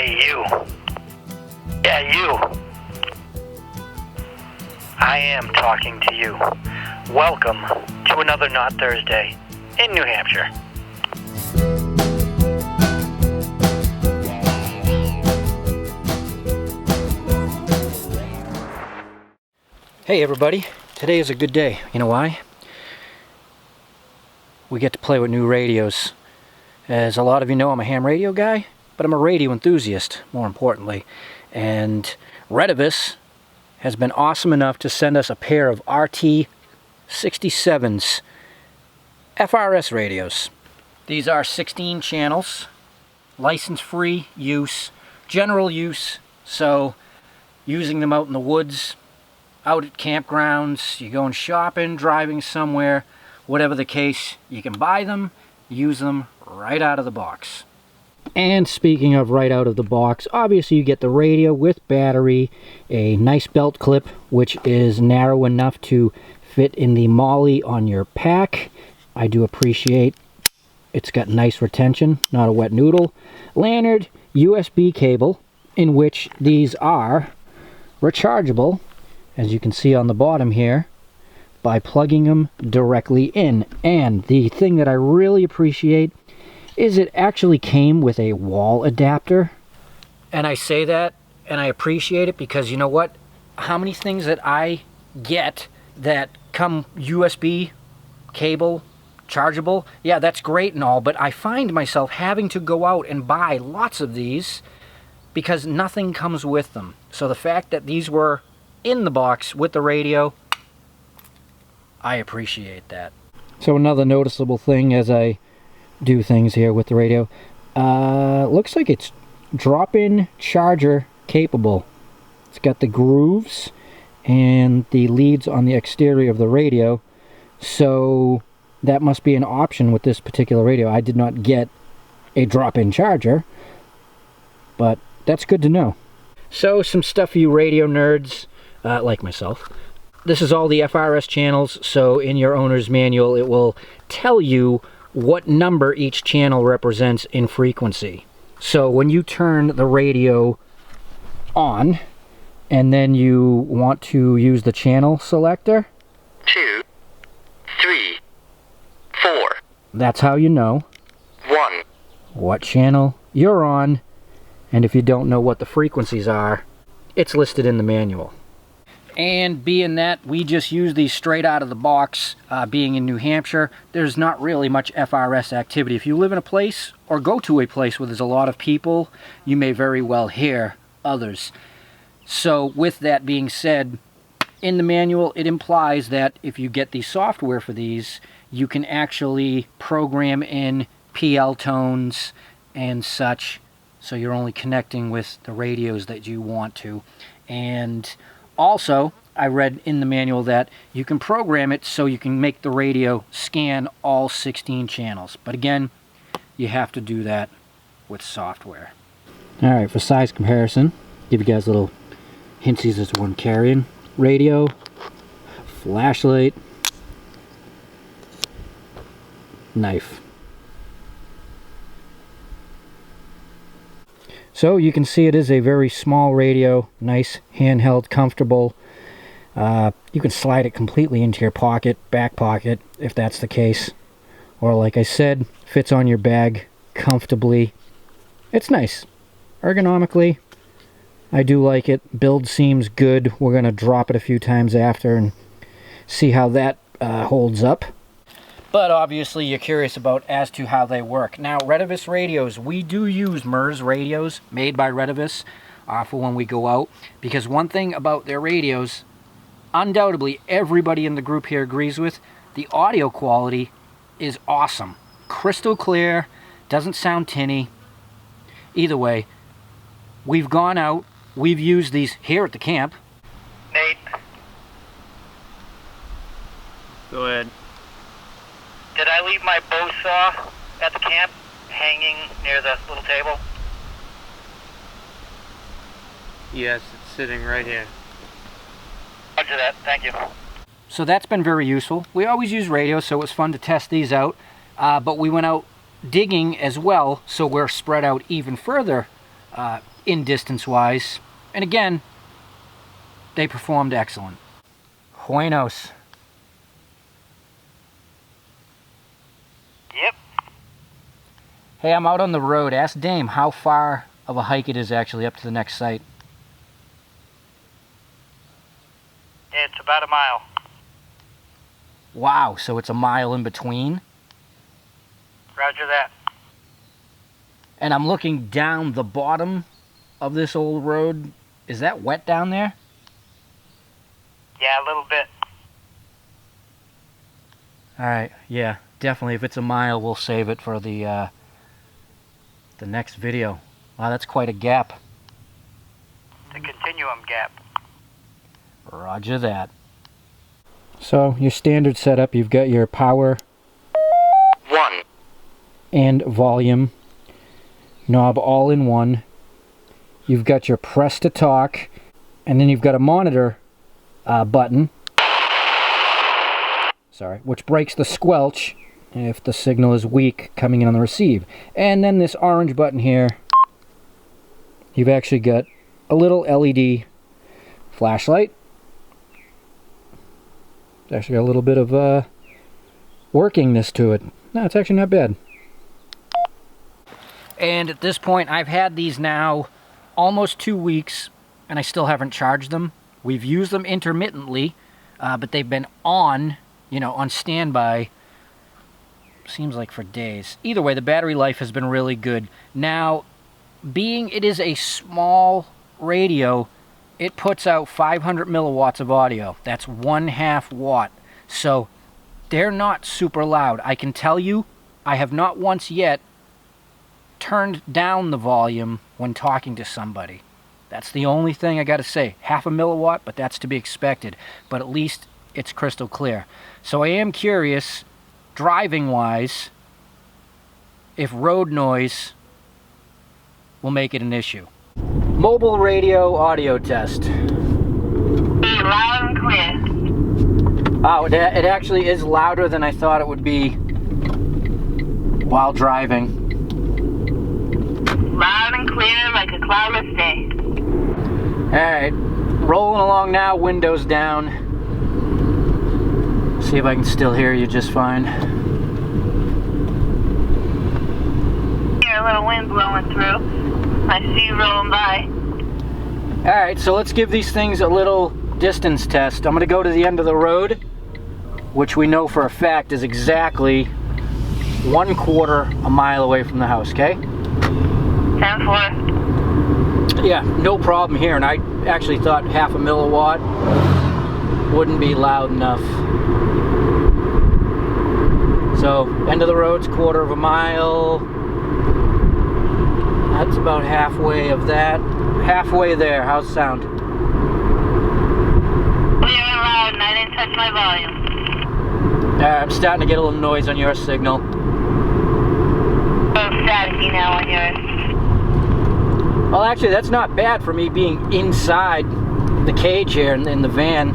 Hey, you. Yeah, you. I am talking to you. Welcome to another Not Thursday in New Hampshire. Hey everybody, today is a good day. You know why? We get to play with new radios. As a lot of you know, I'm a ham radio guy, but I'm a radio enthusiast, more importantly. And Retevis has been awesome enough to send us a pair of RT67 FRS radios. These are 16 channels, license-free use, general use, so using them out in the woods, out at campgrounds, you're going shopping, driving somewhere, whatever the case, you can buy them, use them right out of the box. And speaking of right out of the box, obviously you get the radio with battery, a nice belt clip which is narrow enough to fit in the molly on your pack. I do appreciate it's got nice retention, not a wet noodle. Lanyard, USB cable, in which these are rechargeable, as you can see on the bottom here, by plugging them directly in. And the thing that I really appreciate is it actually came with a wall adapter. And I say that and I appreciate it because you know what? How many things that I get that come USB cable chargeable, yeah, that's great and all, but I find myself having to go out and buy lots of these because nothing comes with them. So the fact that these were in the box with the radio, I appreciate that. So another noticeable thing as I do things here with the radio, looks like it's drop-in charger capable. It's got the grooves and the leads on the exterior of the radio, so that must be an option with this particular radio. I did not get a drop-in charger, but that's good to know. So some stuff for you radio nerds like myself. This is all the FRS channels, so in your owner's manual it will tell you what number each channel represents in frequency. So when you turn the radio on and then you want to use the channel selector, 2, 3, 4. That's how you know 1. What channel you're on, and if you don't know what the frequencies are, it's listed in the manual. And being that we just use these straight out of the box, being in New Hampshire, there's not really much FRS activity. If you live in a place or go to a place where there's a lot of people, you may very well hear others. So with that being said, in the manual it implies that if you get the software for these, you can actually program in PL tones and such, so you're only connecting with the radios that you want to. And also, I read in the manual that you can program it so you can make the radio scan all 16 channels. But again, you have to do that with software. Alright, for size comparison, give you guys little hintsies as to what I'm carrying. Radio, flashlight, knife. So you can see it is a very small radio, nice handheld, comfortable. You can slide it completely into your pocket, back pocket, if that's the case. Or like I said, fits on your bag comfortably. It's nice. Ergonomically, I do like it. Build seems good. We're going to drop it a few times after and see how that holds up. But obviously you're curious about as to how they work. Now, Retevis radios, we do use MURS radios made by Retevis for when we go out. Because one thing about their radios, undoubtedly everybody in the group here agrees with, the audio quality is awesome. Crystal clear, doesn't sound tinny. Either way, we've gone out, we've used these here at the camp. Nate. Go ahead. Did I leave my bow saw at the camp hanging near the little table? Yes, it's sitting right here. Roger that, thank you. So that's been very useful. We always use radios, so it was fun to test these out. But we went out digging as well, so we're spread out even further in distance-wise. And again, they performed excellent. Buenos. Yep. Hey, I'm out on the road. Ask Dame how far of a hike it is actually up to the next site. It's about a mile. Wow, so it's a mile in between? Roger that. And I'm looking down the bottom of this old road. Is that wet down there? Yeah, a little bit. Alright, yeah, definitely. If it's a mile, we'll save it for the next video. Wow, that's quite a gap. The continuum gap. Roger that. So, your standard setup, you've got your power 1 and volume knob all in one. You've got your press to talk, and then you've got a monitor button, which breaks the squelch if the signal is weak coming in on the receive. And then this orange button here, you've actually got a little LED flashlight. It's actually got a little bit of workingness to it. No, it's actually not bad. And at this point, I've had these now almost 2 weeks, and I still haven't charged them. We've used them intermittently, but they've been on, on standby, seems like for days. Either way, the battery life has been really good. Now, being it is a small radio, it puts out 500 milliwatts of audio. That's 1/2 watt. So they're not super loud. I can tell you, I have not once yet turned down the volume when talking to somebody. That's the only thing I gotta say. 1/2 milliwatt, but that's to be expected. But at least it's crystal clear. So I am curious, driving-wise, if road noise will make it an issue. Mobile radio audio test. Loud and clear. Oh, it actually is louder than I thought it would be while driving. Loud and clear like a cloudless day. Alright, rolling along now, windows down. See if I can still hear you just fine. Hear a little wind blowing through. I see you rolling by. Alright, so let's give these things a little distance test. I'm going to go to the end of the road, which we know for a fact is exactly 1/4 a mile away from the house, okay? 10-4. Yeah, no problem here, and I actually thought 1/2 milliwatt wouldn't be loud enough. So, end of the road's 1/4 mile. That's about halfway of that. Halfway there. How's the sound? Clear and loud, and I didn't touch my volume. I'm starting to get a little noise on your signal. So staticky now on yours. Well, actually, that's not bad for me being inside the cage here in the van.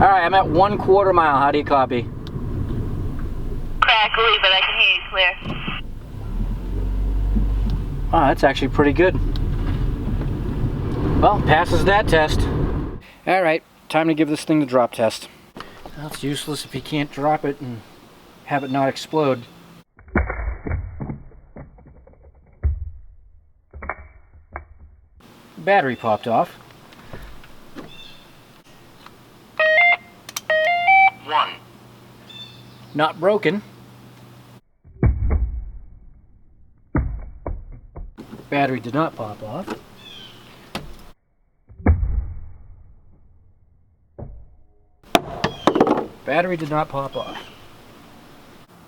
Alright, I'm at 1/4 mile. How do you copy? Crackly, but I can hear you clear. Oh, that's actually pretty good. Well, passes that test. Alright, time to give this thing the drop test. Well, it's useless if you can't drop it and have it not explode. Battery popped off. 1 Not broken. Battery did not pop off. Battery did not pop off.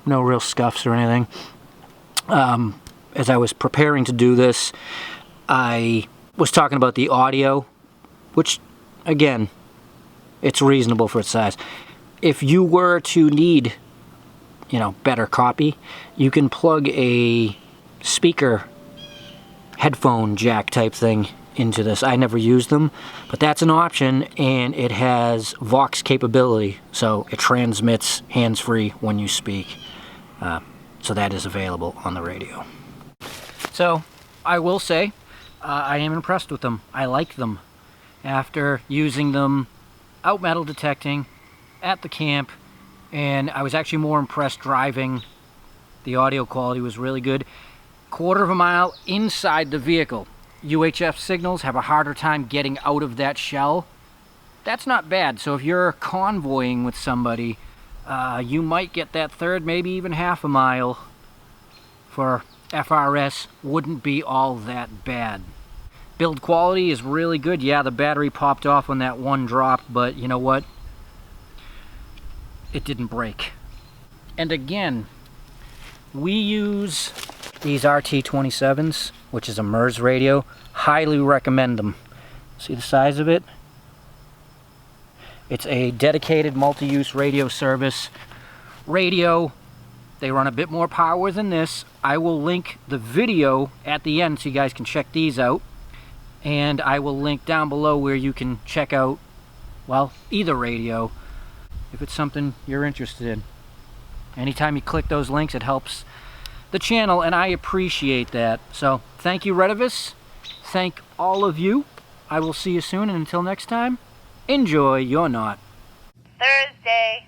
No real scuffs or anything. As I was preparing to do this, I was talking about the audio, which, again, it's reasonable for its size. If you were to need, better copy, you can plug a speaker headphone jack type thing into this. I never used them, but that's an option, and it has Vox capability, so it transmits hands-free when you speak. So that is available on the radio. So I will say I am impressed with them. I like them. After using them out metal detecting at the camp, and I was actually more impressed driving. The audio quality was really good. Quarter of a mile inside the vehicle. UHF signals have a harder time getting out of that shell. That's not bad. So if you're convoying with somebody, you might get that third, maybe even half a mile for FRS. Wouldn't be all that bad. Build quality is really good. Yeah, the battery popped off when that one dropped, but you know what? It didn't break. And again, we use these RT67s, which is a MURS radio. Highly recommend them. See the size of it? It's a dedicated multi-use radio service radio. They run a bit more power than this. I will link the video at the end so you guys can check these out. And I will link down below where you can check out, well, either radio if it's something you're interested in. Anytime you click those links, it helps the channel, and I appreciate that. So thank you, Retevis. Thank all of you. I will see you soon, and until next time, enjoy your knot. Thursday.